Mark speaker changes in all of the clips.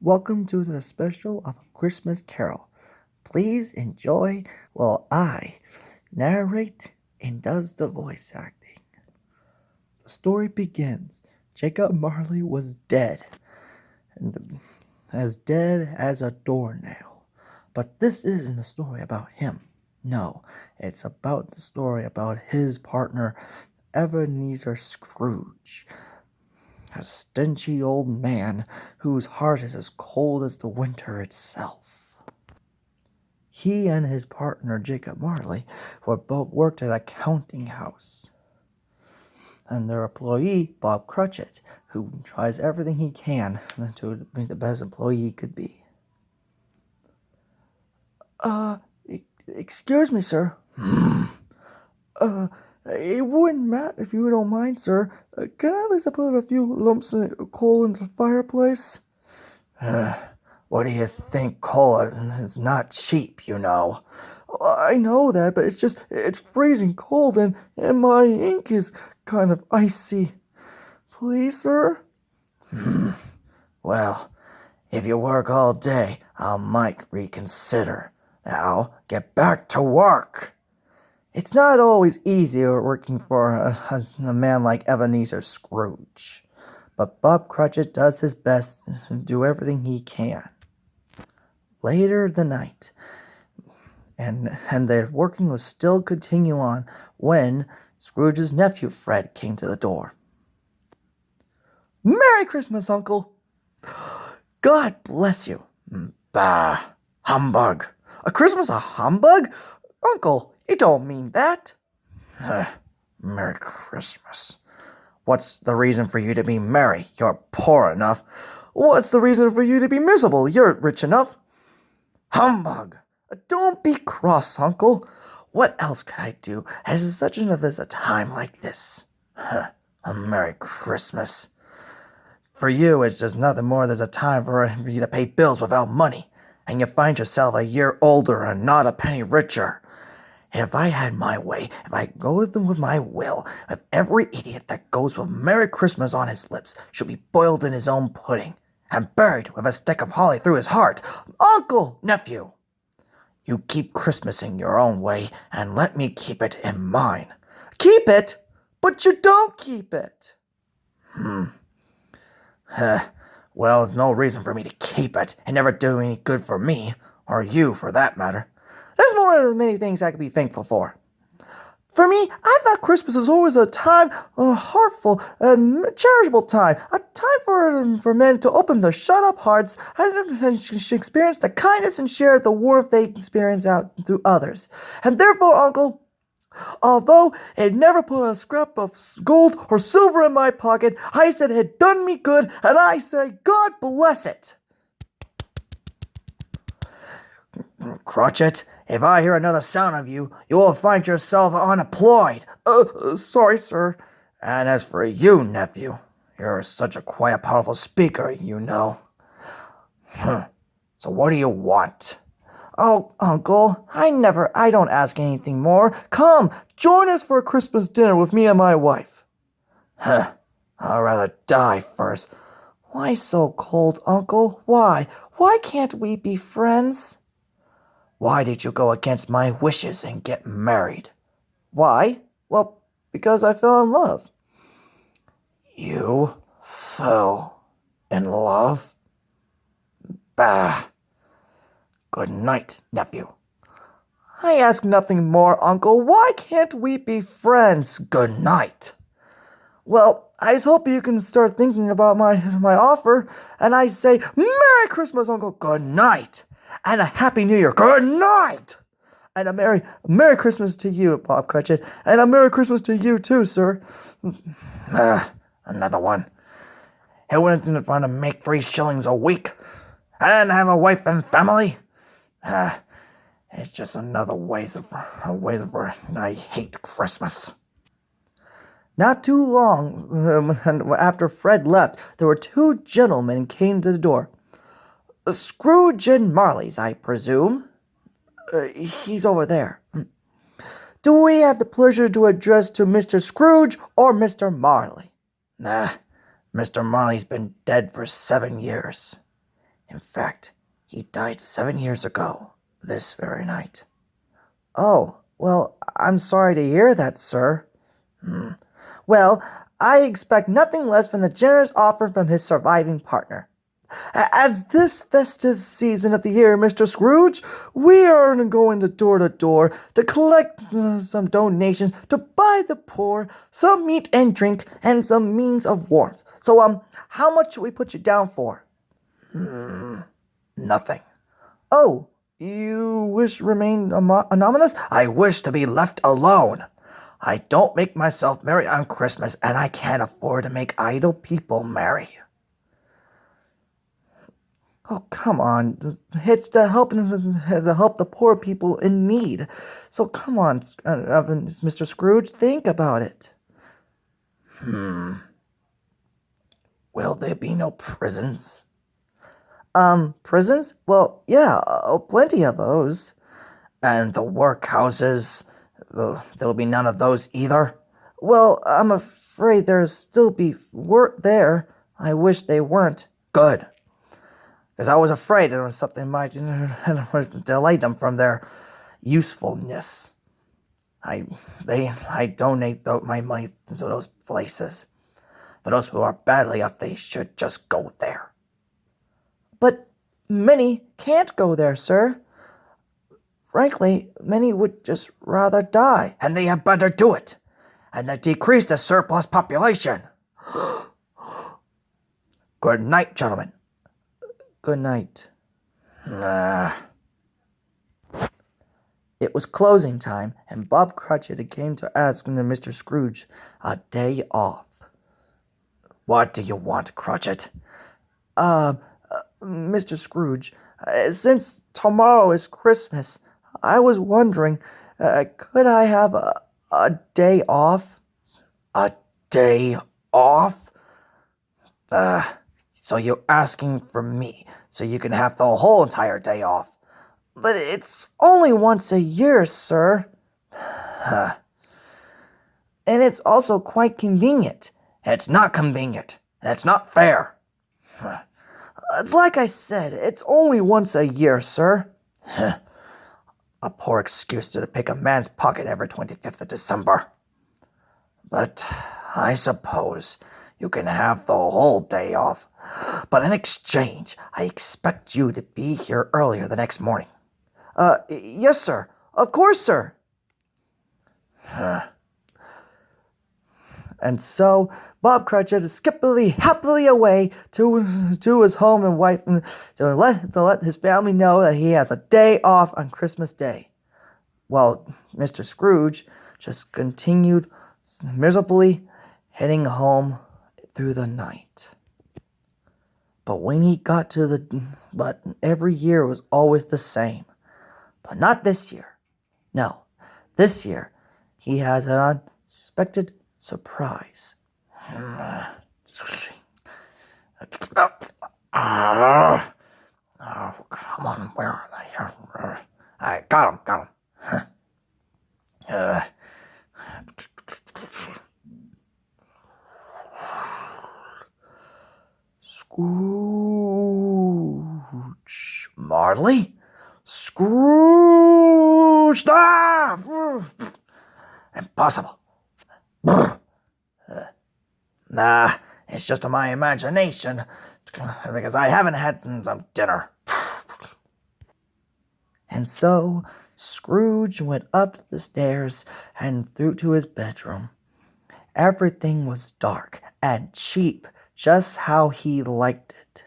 Speaker 1: Welcome to the special of A Christmas Carol. Please enjoy while I narrate and does the voice acting. The story begins. Jacob Marley was dead, as dead as a doornail. But this isn't a story about him. No, it's about the story about his partner, Ebenezer Scrooge, a stingy old man whose heart is as cold as the winter itself. He and his partner, Jacob Marley, were both worked at a counting house. And their employee, Bob Cratchit, who tries everything he can to be the best employee he could be. Excuse me, sir. It wouldn't matter if you don't mind, sir. Can I at least put a few lumps of coal into the fireplace? What do you think? Coal is not cheap, you know. I know that, but it's freezing cold and my ink is kind of icy. Please, sir? Well, if you work all day, I might reconsider. Now, get back to work. It's not always easy working for a man like Ebenezer Scrooge, but Bob Cratchit does his best to do everything he can. Later the night, and their working was still continue on when Scrooge's nephew Fred came to the door. "Merry Christmas, Uncle!" "God bless you!" "Bah! Humbug! A Christmas a humbug? Uncle, you don't mean that." "Merry Christmas. What's the reason for you to be merry? You're poor enough." "What's the reason for you to be miserable? You're rich enough." "Humbug! Don't be cross, Uncle. What else could I do at such a time like this? A Merry Christmas. For you, it's just nothing more than a time for you to pay bills without money, and you find yourself a year older and not a penny richer. And if I had my way, if I go with them with my will, if every idiot that goes with Merry Christmas on his lips should be boiled in his own pudding and buried with a stick of holly through his heart. Uncle, nephew, you keep Christmas in your own way and let me keep it in mine." "Keep it? But you don't keep it." Well, there's no reason for me to keep it. It never do any good for me, or you for that matter. There's more than many things I could be thankful for. For me, I thought Christmas was always a time, a heartful and charitable time, a time for men to open their shut-up hearts and experience the kindness and share the warmth they experience out to others. And therefore, Uncle, although it never put a scrap of gold or silver in my pocket, I said it had done me good, and I say God bless it." "Cratchit, if I hear another sound of you, you will find yourself unemployed." Sorry, sir." "And as for you, nephew, you're such a quiet, powerful speaker, you know." "So what do you want?" "Oh, Uncle, I don't ask anything more. Come, join us for a Christmas dinner with me and my wife." "I'd rather die first." "Why so cold, Uncle? Why? Why can't we be friends?" "Why did you go against my wishes and get married?" "Why? Well, because I fell in love." "You fell in love? Bah! Good night, nephew." "I ask nothing more, Uncle. Why can't we be friends?" "Good night." "Well, I hope you can start thinking about my offer, and I say, Merry Christmas, Uncle." "Good night, and a Happy New Year." "Good night." "And a Merry Christmas to you, Bob Cratchit, and a Merry Christmas to you too, sir." Another one. Who isn't trying to make 3 shillings a week and have a wife and family? It's just another way of I hate Christmas. Not too long after Fred left, there were 2 gentlemen came to the door. "Scrooge and Marley's, I presume?" He's over there." "Do we have the pleasure to address to Mr. Scrooge or Mr. Marley?" "Mr. Marley's been dead for 7 years." In fact, he died 7 years ago, this very night. Oh, well, I'm sorry to hear that, sir. Well, I expect nothing less from the generous offer from his surviving partner. As this festive season of the year, Mr. Scrooge, we are going to door to collect some donations to buy the poor some meat and drink and some means of warmth. So, how much should we put you down for? Nothing. Oh, you wish to remain anonymous? I wish to be left alone. I don't make myself merry on Christmas, and I can't afford to make idle people merry. Oh, come on. It's to help the poor people in need. So come on, Mr. Scrooge, think about it. Will there be no prisons? Prisons? Well, yeah, plenty of those. And the workhouses? There'll be none of those either? Well, I'm afraid there'll still be work there. I wish they weren't. Good. Because I was afraid there was something might delay them from their usefulness. I donate my money to those places. For those who are badly off, they should just go there. But many can't go there, sir. Frankly, many would just rather die. And they had better do it. And then decrease the surplus population. Good night, gentlemen. Good night. It was closing time, and Bob Cratchit came to ask Mr. Scrooge a day off. What do you want, Cratchit? Mr. Scrooge, since tomorrow is Christmas, I was wondering, could I have a day off? A day off? So you're asking for me, so you can have the whole entire day off. But it's only once a year, sir. And it's also quite convenient. It's not convenient. It's not fair. It's like I said, it's only once a year, sir. A poor excuse to pick a man's pocket every 25th of December. But I suppose you can have the whole day off. But in exchange, I expect you to be here earlier the next morning. Yes, sir. Of course, sir. And so Bob Cratchit is happily away to his home and wife, and to let his family know that he has a day off on Christmas Day. While Mr. Scrooge just continued miserably heading home through the night. But every year was always the same. But not this year. No, this year he has an unexpected surprise. Oh, come on, where are they? I got him. Scrooge Marley? Scrooge! Impossible. Nah, it's just my imagination, because I haven't had some dinner. And so Scrooge went up the stairs and through to his bedroom. Everything was dark and cheap, just how he liked it.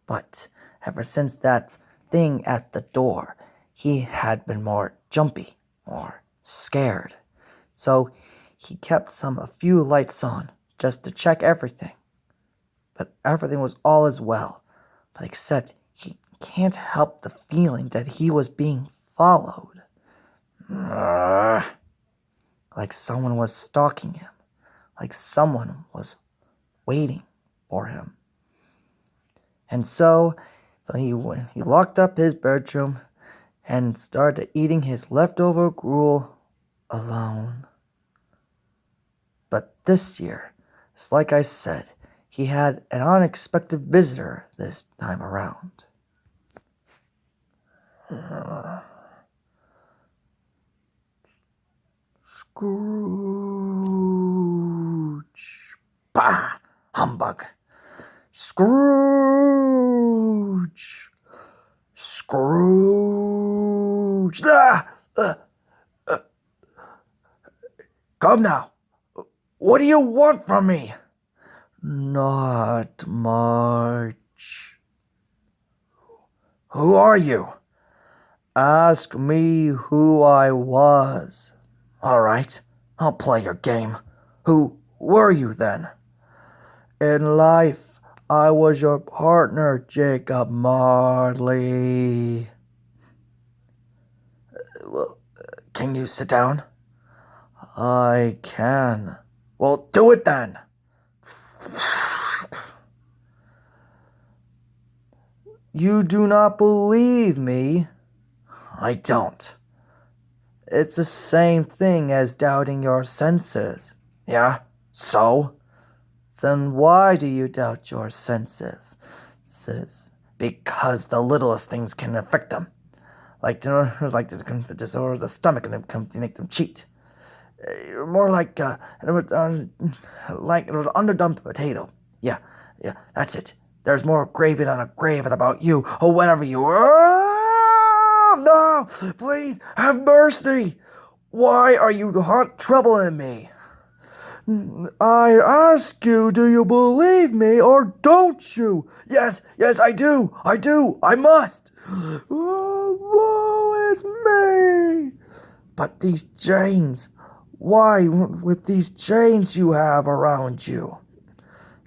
Speaker 1: But ever since that thing at the door, he had been more jumpy, more scared. So he kept a few lights on, just to check everything. But everything was all as well, but except he can't help the feeling that he was being followed. Like someone was stalking him, like someone was waiting for him. And so he locked up his bedroom and started eating his leftover gruel alone. But this year, it's like I said, he had an unexpected visitor this time around. Scrooge. Bah! Humbug! Scrooge! Scrooge! Ah! Come now. What do you want from me? Not much. Who are you? Ask me who I was. All right, I'll play your game. Who were you then? In life, I was your partner, Jacob Marley. Well, can you sit down? I can. Well, do it then. You do not believe me? I don't. It's the same thing as doubting your senses. Yeah, so? Then why do you doubt your senses? Because the littlest things can affect them. Like the disorder of the stomach and make them cheat. More like an underdone potato. Yeah, that's it. There's more gravy than a grave about you, or whatever you are. No, please, have mercy. Why are you troubling me? I ask you, do you believe me, or don't you? Yes, I do. I must. Woe is me. But these chains, why with these chains you have around you?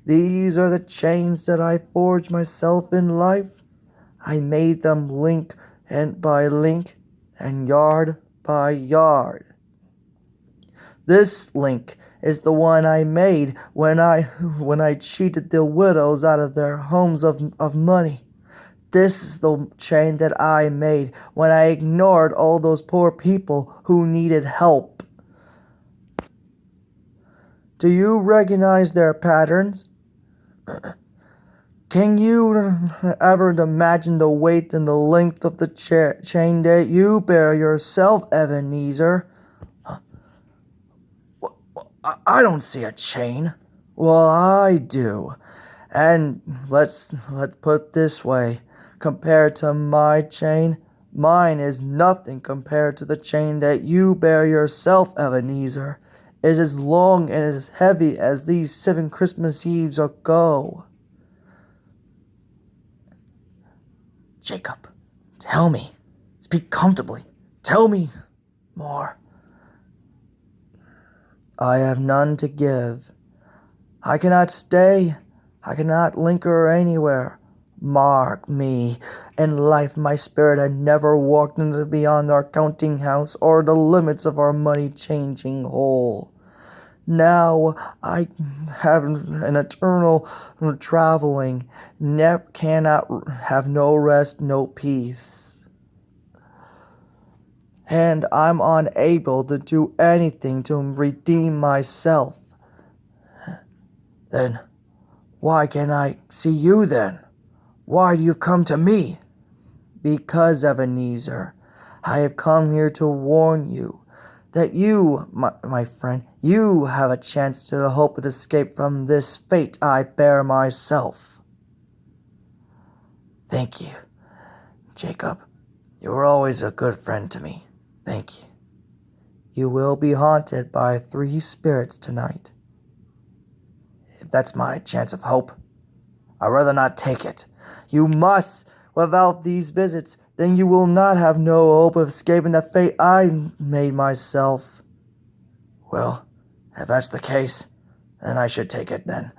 Speaker 1: These are the chains that I forged myself in life. I made them link by link and yard by yard. This link is the one I made when I cheated the widows out of their homes of money. This is the chain that I made when I ignored all those poor people who needed help. Do you recognize their patterns? Can you ever imagine the weight and the length of the chain that you bear yourself, Ebenezer? I don't see a chain. Well, I do. And let's put it this way. Compared to my chain, mine is nothing compared to the chain that you bear yourself, Ebenezer. It is as long and as heavy as these 7 Christmas Eves ago. Jacob, tell me. Speak comfortably. Tell me more. I have none to give. I cannot stay. I cannot linger anywhere. Mark me. In life, my spirit had never walked into beyond our counting house or the limits of our money-changing hole. Now I have an eternal traveling, cannot have no rest, no peace. And I'm unable to do anything to redeem myself. Then, why can't I see you then? Why do you come to me? Because, Ebenezer, I have come here to warn you that you, my friend, you have a chance to hope to escape from this fate I bear myself. Thank you, Jacob. You were always a good friend to me. Thank you. You will be haunted by 3 spirits tonight. If that's my chance of hope, I'd rather not take it. You must. Without these visits, then you will not have no hope of escaping the fate I made myself. Well, if that's the case, then I should take it then.